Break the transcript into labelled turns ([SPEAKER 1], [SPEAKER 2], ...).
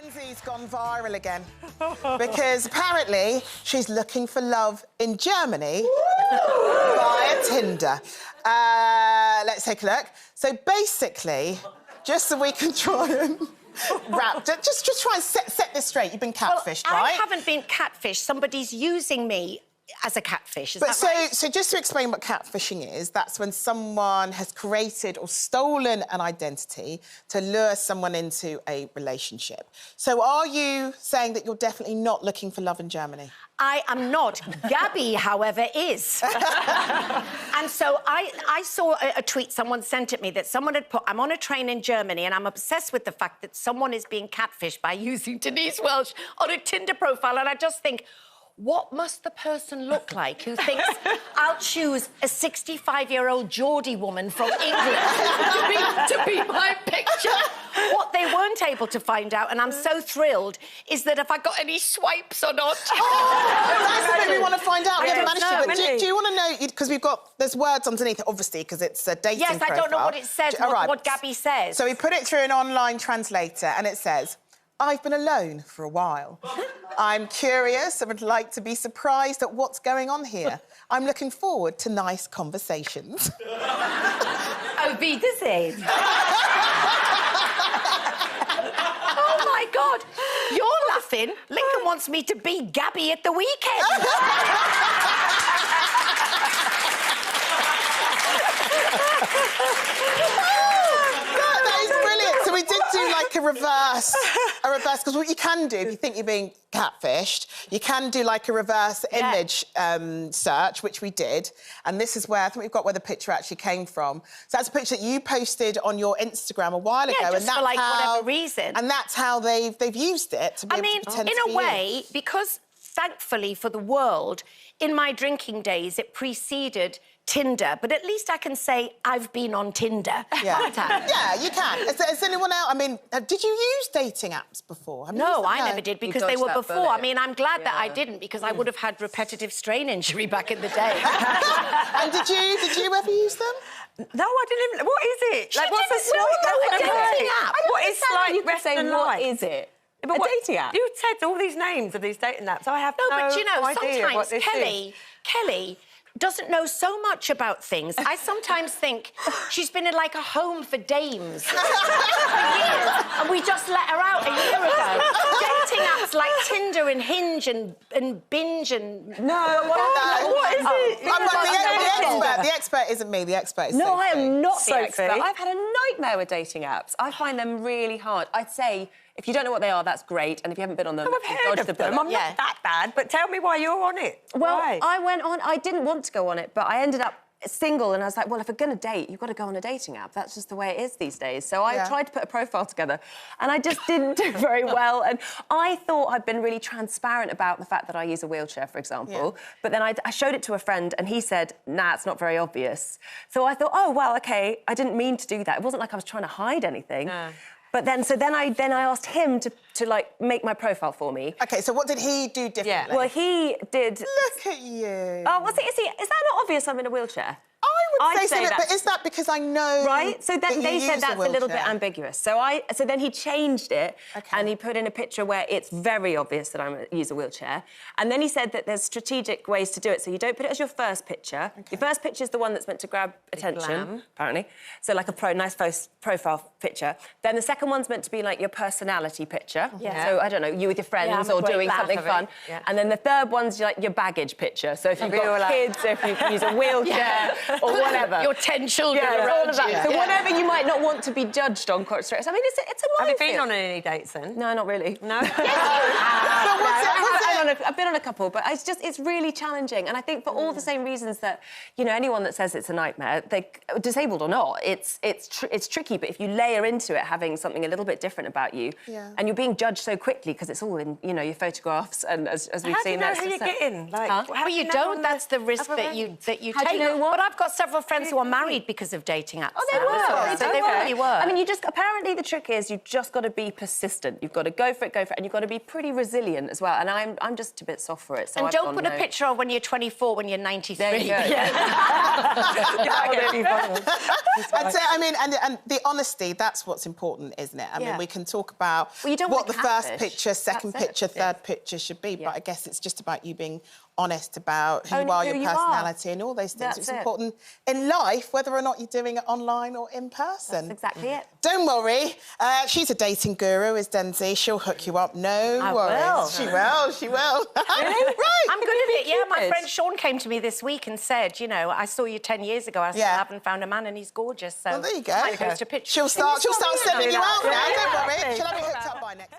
[SPEAKER 1] Lindsay's gone viral again because apparently she's looking for love in Germany via Tinder. Let's take a look. So basically, just so we can try and just try and set this straight. You've been catfished,
[SPEAKER 2] well,
[SPEAKER 1] right?
[SPEAKER 2] I haven't been catfished. Somebody's using me as a catfish, is that right?
[SPEAKER 1] So just to explain what catfishing is, that's when someone has created or stolen an identity to lure someone into a relationship. So are you saying that you're definitely not looking for love in Germany?
[SPEAKER 2] I am not. Gabby, however, is. And so I saw a tweet someone sent at me that someone had put, I'm on a train in Germany and I'm obsessed with the fact that someone is being catfished by using Denise Welch on a Tinder profile, and I just think, what must the person look like who thinks, I'll choose a 65-year-old Geordie woman from England to be my picture? What they weren't able to find out, and I'm so thrilled, is that if I got any swipes or not.
[SPEAKER 1] Oh, that's what we want to find out. We haven't managed to. But do you want to know, because there's words underneath it, obviously, because it's a dating profile.
[SPEAKER 2] Yes, I don't know what it says, what Gabby says.
[SPEAKER 1] So we put it through an online translator, and it says, I've been alone for a while. I'm curious and would like to be surprised at what's going on here. I'm looking forward to nice conversations.
[SPEAKER 2] Auf Wiedersehen. Oh, my God. You're laughing. Lincoln wants me to be Gabby at the weekend.
[SPEAKER 1] So we did do like a reverse, because what you can do, if you think you're being catfished, you can do like a reverse image search, which we did. And this is where, I think we've got where the picture actually came from. So that's a picture that you posted on your Instagram a while ago.
[SPEAKER 2] Yeah, just
[SPEAKER 1] and that's
[SPEAKER 2] for, like,
[SPEAKER 1] how,
[SPEAKER 2] whatever reason.
[SPEAKER 1] And that's how they've used it to be able to pretend to be
[SPEAKER 2] in a way, because thankfully for the world, in my drinking days, it preceded Tinder, but at least I can say I've been on Tinder.
[SPEAKER 1] Yeah, yeah, you can. Has anyone else? I mean, did you use dating apps before?
[SPEAKER 2] No, I never did, because they were before. I mean, I'm glad that I didn't, because I would have had repetitive strain injury back in the day.
[SPEAKER 1] And did you ever use them?
[SPEAKER 3] No, I didn't. What is it? Like, what's the slight
[SPEAKER 2] dating app?
[SPEAKER 3] What is like Western life?
[SPEAKER 4] What is it?
[SPEAKER 3] But
[SPEAKER 4] a dating app?
[SPEAKER 3] You said all these names of these dating apps. I have no
[SPEAKER 2] but you know,
[SPEAKER 3] idea
[SPEAKER 2] sometimes
[SPEAKER 3] what this is.
[SPEAKER 2] Kelly doesn't know so much about things. I sometimes think she's been in, like, a home for dames for years, and we just let her out a year ago. Dating apps like Tinder and Hinge and Binge and...
[SPEAKER 3] No, what is it?
[SPEAKER 1] The expert isn't me, the expert is
[SPEAKER 4] No,
[SPEAKER 1] Sophie.
[SPEAKER 4] I am not the
[SPEAKER 3] Sophie.
[SPEAKER 4] expert. I've had a nightmare with dating apps. I find them really hard. I'd say, if you don't know what they are, that's great, and if you haven't been on them,
[SPEAKER 3] I've heard of them. I'm not that bad, but tell me why you're on it.
[SPEAKER 4] Well,
[SPEAKER 3] Why?
[SPEAKER 4] I went on... I didn't want to go on it, but I ended up single, and I was like, well, if we're going to date, you've got to go on a dating app. That's just the way it is these days. So I tried to put a profile together, and I just didn't do very well. And I thought I'd been really transparent about the fact that I use a wheelchair, for example. Yeah. But then I showed it to a friend, and he said, nah, it's not very obvious. So I thought, oh, well, OK, I didn't mean to do that. It wasn't like I was trying to hide anything. No. But then I asked him to like, make my profile for me.
[SPEAKER 1] OK, so what did he do differently?
[SPEAKER 4] Yeah. Well, he did...
[SPEAKER 1] Look at you.
[SPEAKER 4] Oh, is that not obvious I'm in a wheelchair?
[SPEAKER 1] I would say so, but is that because I know...
[SPEAKER 4] Right, so then they said that's a little bit ambiguous. So then he changed it, and he put in a picture where it's very obvious that I use a wheelchair. And then he said that there's strategic ways to do it. So you don't put it as your first picture. Okay. Your first picture is the one that's meant to grab attention, apparently. So like a nice profile picture. Then the second one's meant to be like your personality picture. Yeah. So, I don't know, you with your friends or doing something fun. Yeah. And then the third one's like your baggage picture. So if you've got kids, or if you use a wheelchair, or whatever.
[SPEAKER 2] Your 10 children around
[SPEAKER 4] all of that.
[SPEAKER 2] you.
[SPEAKER 4] So whatever you might not want to be judged on quite straight. I mean, it's a minefield.
[SPEAKER 3] Have you been on any dates then?
[SPEAKER 4] No, not really.
[SPEAKER 3] No?
[SPEAKER 4] I've been on a couple, but it's really challenging. And I think for all the same reasons that, you know, anyone that says it's a nightmare, disabled or not, it's tricky. But if you layer into it having something a little bit different about you, and you're being judged so quickly because it's all in, you know, your photographs, and as we've seen,
[SPEAKER 3] how do you know who you're getting? Like,
[SPEAKER 2] well, you don't. That's the risk that you take.
[SPEAKER 4] Do you know what?
[SPEAKER 2] But I've got several of friends who are married because of dating apps.
[SPEAKER 4] Oh, they were.
[SPEAKER 2] So they really were.
[SPEAKER 4] I mean, apparently the trick is you've just got to be persistent. You've got to go for it, and you've got to be pretty resilient as well. And I'm just a bit soft for it. So
[SPEAKER 2] and don't put a picture of when you're 24, when you're 93.
[SPEAKER 4] There you go.
[SPEAKER 1] I'd say, I mean, and the honesty, that's what's important, isn't it? I mean, we can talk about what the first picture, second picture, third picture should be, but I guess it's just about you being honest about who you are, your personality and all those things. It's important in life, whether or not you're doing it online or in person.
[SPEAKER 4] That's exactly it.
[SPEAKER 1] Don't worry. She's a dating guru, is Denise. She'll hook you up. No worries. She will. She will.
[SPEAKER 2] Really?
[SPEAKER 1] Right.
[SPEAKER 2] I'm good at it, yeah. My friend Sean came to me this week and said, you know, I saw you 10 years ago. I still haven't found a man and he's gorgeous. So
[SPEAKER 1] well, there you go.
[SPEAKER 2] I post a picture.
[SPEAKER 1] She'll start sending you out now. Don't worry. She'll have you hooked up by next week.